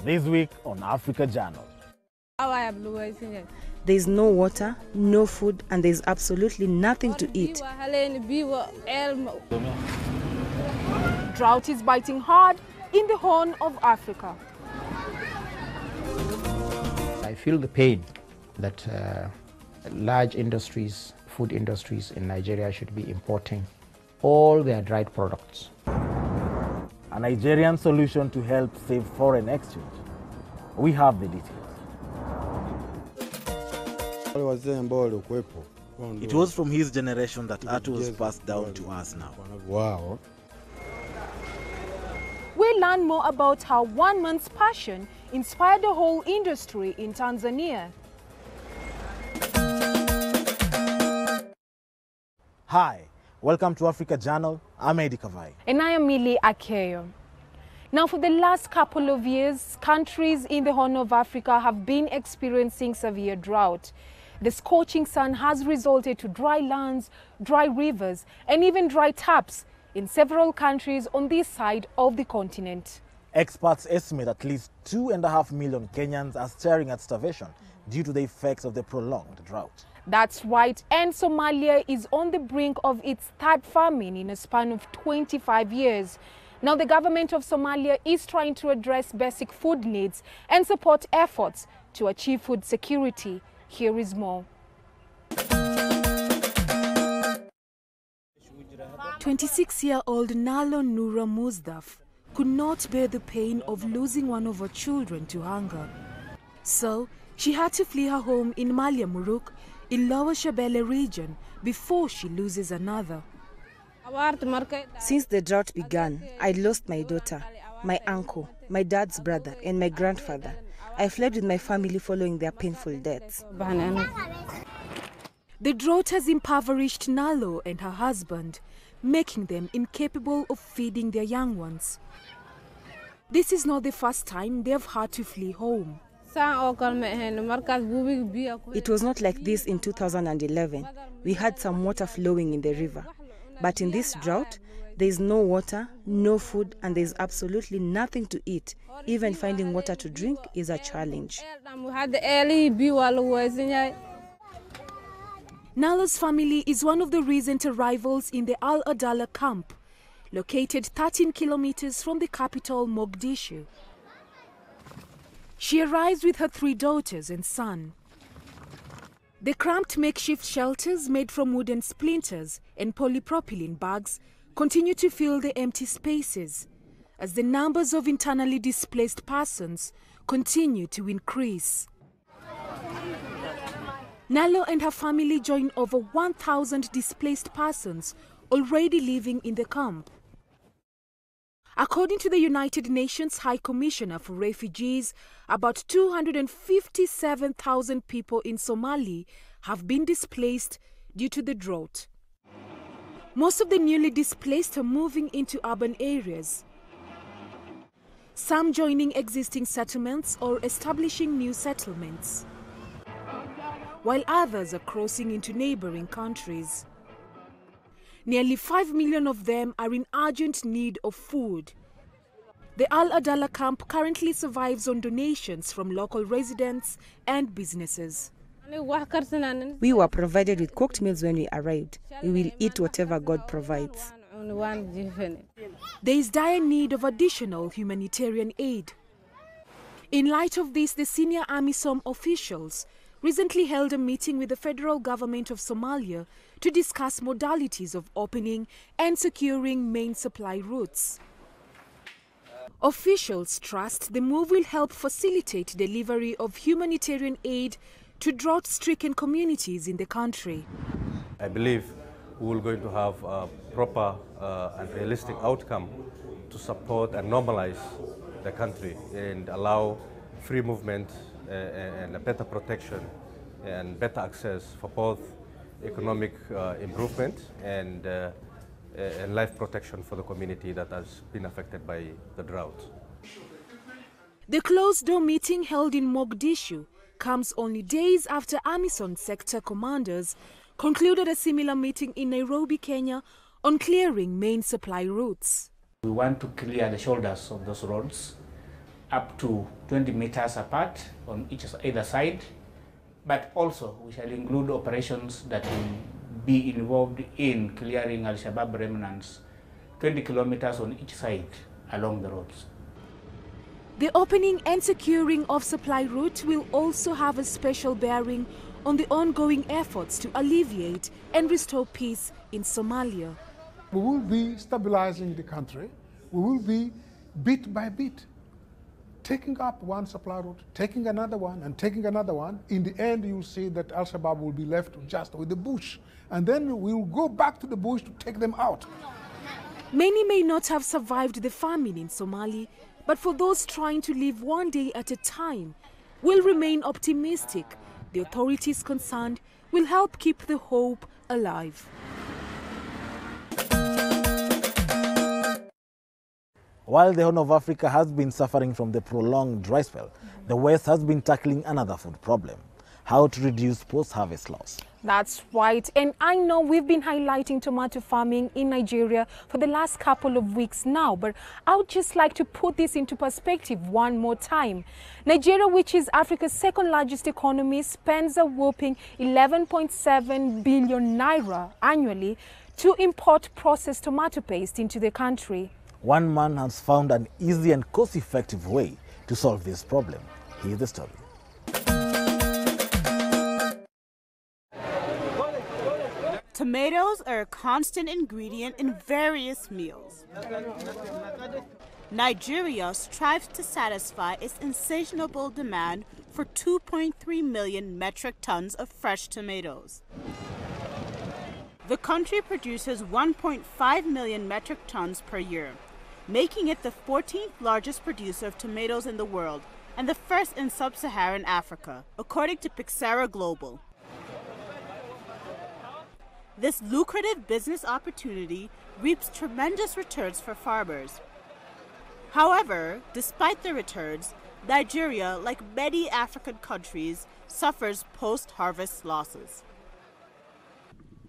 This week on Africa Journal. There's no water, no food, and there's absolutely nothing to eat. Drought is biting hard in the Horn of Africa. I feel the pain that large industries, food industries in Nigeria should be importing all their dried products. A Nigerian solution to help save foreign exchange. We have the details. It was from his generation that art was passed down to us now. Wow. We learn more about how one man's passion inspired the whole industry in Tanzania. Hi, welcome to Africa Journal. I'm Eddie Kavai. And I am Millie Akeyo. Now, for the last couple of years, countries in the Horn of Africa have been experiencing severe drought. The scorching sun has resulted to dry lands, dry rivers, and even dry taps in several countries on this side of the continent. Experts estimate at least 2.5 million Kenyans are staring at starvation due to the effects of the prolonged drought. That's right, and Somalia is on the brink of its third famine in a span of 25 years. Now, the government of Somalia is trying to address basic food needs and support efforts to achieve food security. Here is more. 26-year-old Nalo Nura Muzdaf could not bear the pain of losing one of her children to hunger. So, she had to flee her home in Malia Muruk in Lower Shabelle region before she loses another. Since the drought began, I lost my daughter, my uncle, my dad's brother, and my grandfather. I fled with my family following their painful deaths. The drought has impoverished Nalo and her husband, making them incapable of feeding their young ones. This is not the first time they have had to flee home. It was not like this in 2011. We had some water flowing in the river. But in this drought, there is no water, no food, and there is absolutely nothing to eat. Even finding water to drink is a challenge. Nalo's family is one of the recent arrivals in the Al Adala camp, located 13 kilometers from the capital, Mogadishu. She arrives with her 3 daughters and son. The cramped makeshift shelters made from wooden splinters and polypropylene bags continue to fill the empty spaces as the numbers of internally displaced persons continue to increase. Nalo and her family join over 1,000 displaced persons already living in the camp. According to the United Nations High Commissioner for Refugees, about 257,000 people in Somalia have been displaced due to the drought. Most of the newly displaced are moving into urban areas, some joining existing settlements or establishing new settlements, while others are crossing into neighboring countries. Nearly 5 million of them are in urgent need of food. The Al Adala camp currently survives on donations from local residents and businesses. We were provided with cooked meals when we arrived. We will eat whatever God provides. There is dire need of additional humanitarian aid. In light of this, the senior AMISOM officials recently held a meeting with the federal government of Somalia to discuss modalities of opening and securing main supply routes. Officials trust the move will help facilitate delivery of humanitarian aid to drought-stricken communities in the country. I believe we are going to have a proper and realistic outcome to support and normalize the country and allow free movement and a better protection and better access for both economic improvement and life protection for the community that has been affected by the drought. The closed-door meeting held in Mogadishu comes only days after AMISOM sector commanders concluded a similar meeting in Nairobi, Kenya, on clearing main supply routes. We want to clear the shoulders of those roads up to 20 meters apart on either side, but also we shall include operations that will be involved in clearing Al-Shabaab remnants 20 kilometers on each side along the roads. The opening and securing of supply route will also have a special bearing on the ongoing efforts to alleviate and restore peace in Somalia. We will be stabilizing the country. We will be bit by bit taking up one supply route, taking another one, and taking another one. In the end, you'll see that Al-Shabaab will be left just with the bush. And then we'll go back to the bush to take them out. Many may not have survived the famine in Somalia, but for those trying to live one day at a time, will remain optimistic. The authorities concerned will help keep the hope alive. While the Horn of Africa has been suffering from the prolonged dry spell, the West has been tackling another food problem: how to reduce post-harvest loss. That's right, and I know we've been highlighting tomato farming in Nigeria for the last couple of weeks now, but I would just like to put this into perspective one more time. Nigeria, which is Africa's second largest economy, spends a whopping 11.7 billion naira annually to import processed tomato paste into the country. One man has found an easy and cost-effective way to solve this problem. Here's the story. Tomatoes are a constant ingredient in various meals. Nigeria strives to satisfy its insatiable demand for 2.3 million metric tons of fresh tomatoes. The country produces 1.5 million metric tons per year, making it the 14th largest producer of tomatoes in the world and the first in sub-Saharan Africa, according to Pixara Global. This lucrative business opportunity reaps tremendous returns for farmers. However, despite the returns, Nigeria, like many African countries, suffers post-harvest losses.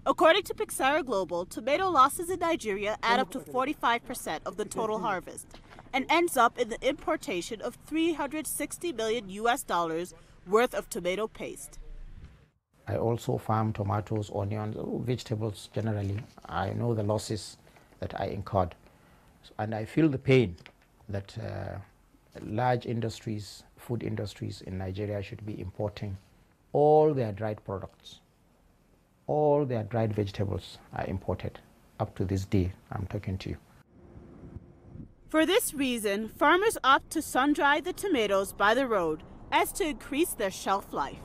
According to Pixara Global, tomato losses in Nigeria add up to 45% of the total harvest and ends up in the importation of $360 million worth of tomato paste. I also farm tomatoes, onions, vegetables generally. I know the losses that I incurred. And I feel the pain that large industries, food industries in Nigeria should be importing all their dried products. All their dried vegetables are imported up to this day I'm talking to you. For this reason, farmers opt to sun-dry the tomatoes by the road as to increase their shelf life.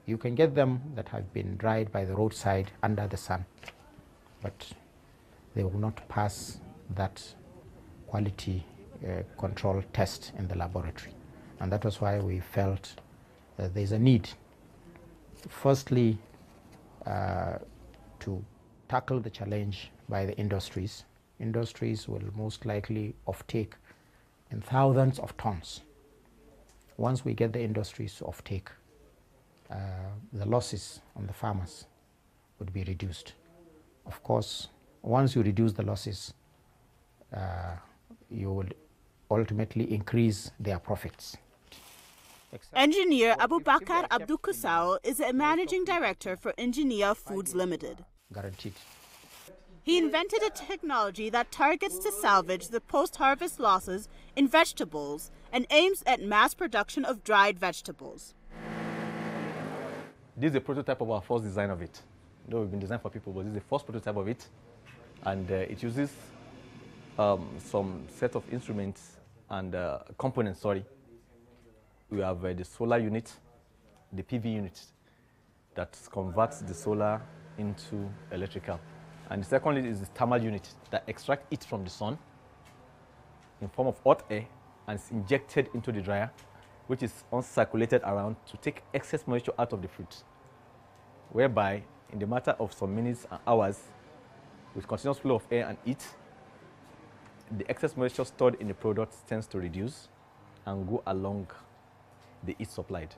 You can get them that have been dried by the roadside under the sun, but they will not pass that quality control test in the laboratory. And that was why we felt that there's a need, firstly, to tackle the challenge by the industries. Industries will most likely offtake in thousands of tons. Once we get the industries to offtake, the losses on the farmers would be reduced. Of course, once you reduce the losses, you will ultimately increase their profits. Engineer Abubakar Abdul Kusao is a managing director for Engineer Foods Limited. Guaranteed. He invented a technology that targets to salvage the post-harvest losses in vegetables and aims at mass production of dried vegetables. This is a prototype of our first design of it. Though we've been designed for people, but this is the first prototype of it. And it uses some set of instruments and components, sorry. We have the solar unit, the PV unit that converts the solar into electrical. And the second is the thermal unit that extracts it from the sun in form of hot air and is injected into the dryer, which is uncirculated around to take excess moisture out of the fruit, whereby in the matter of some minutes and hours, with continuous flow of air and heat, the excess moisture stored in the product tends to reduce and go along the heat supplied.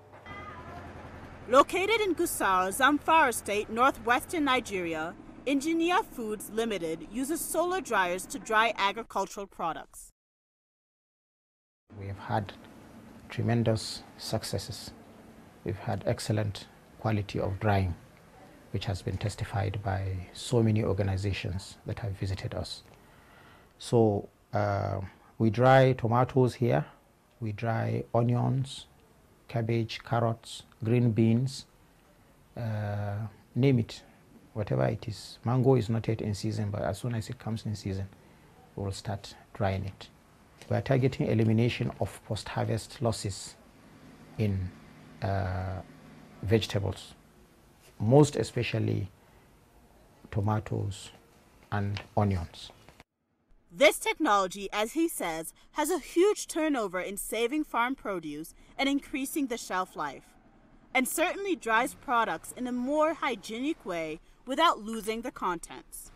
Located in Gusau, Zamfara State, northwestern Nigeria, Engineer Foods Limited uses solar dryers to dry agricultural products. We have had tremendous successes. We've had excellent quality of drying, which has been testified by so many organizations that have visited us. So we dry tomatoes here, we dry onions, cabbage, carrots, green beans, name it, whatever it is. Mango is not yet in season, but as soon as it comes in season, we will start drying it. We are targeting elimination of post-harvest losses in vegetables, most especially tomatoes and onions. This technology, as he says, has a huge turnover in saving farm produce and increasing the shelf life, and certainly dries products in a more hygienic way without losing the contents.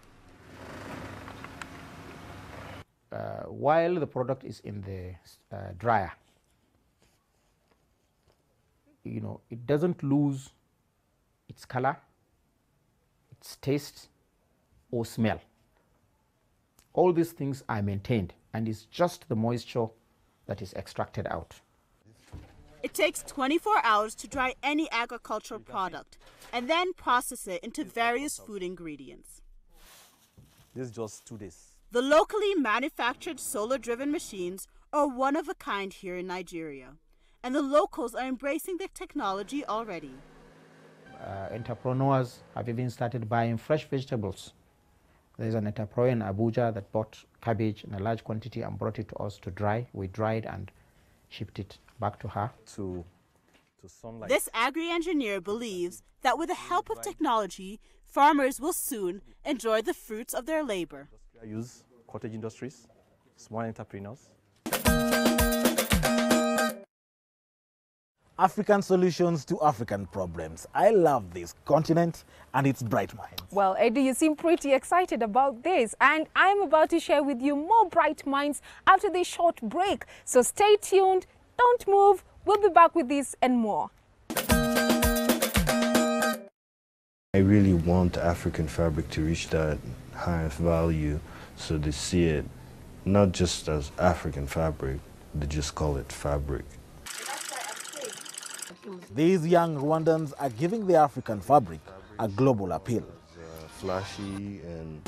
While the product is in the dryer, it doesn't lose its color, its taste, or smell. All these things are maintained, and it's just the moisture that is extracted out. It takes 24 hours to dry any agricultural product and then process it into various food ingredients. This is just 2 days. The locally manufactured solar-driven machines are one of a kind here in Nigeria, and the locals are embracing the technology already. Entrepreneurs have even started buying fresh vegetables. There's an entrepreneur in Abuja that bought cabbage in a large quantity and brought it to us to dry. We dried and shipped it back to her. To sunlight. This agri-engineer believes that with the help of technology, farmers will soon enjoy the fruits of their labor. I use cottage industries, small entrepreneurs. African solutions to African problems. I love this continent and its bright minds. Well, Eddie, you seem pretty excited about this, and I'm about to share with you more bright minds after this short break. So stay tuned, don't move, we'll be back with this and more. I really want African fabric to reach that highest value, so they see it not just as African fabric, they just call it fabric. These young Rwandans are giving the African fabric a global appeal. Flashy and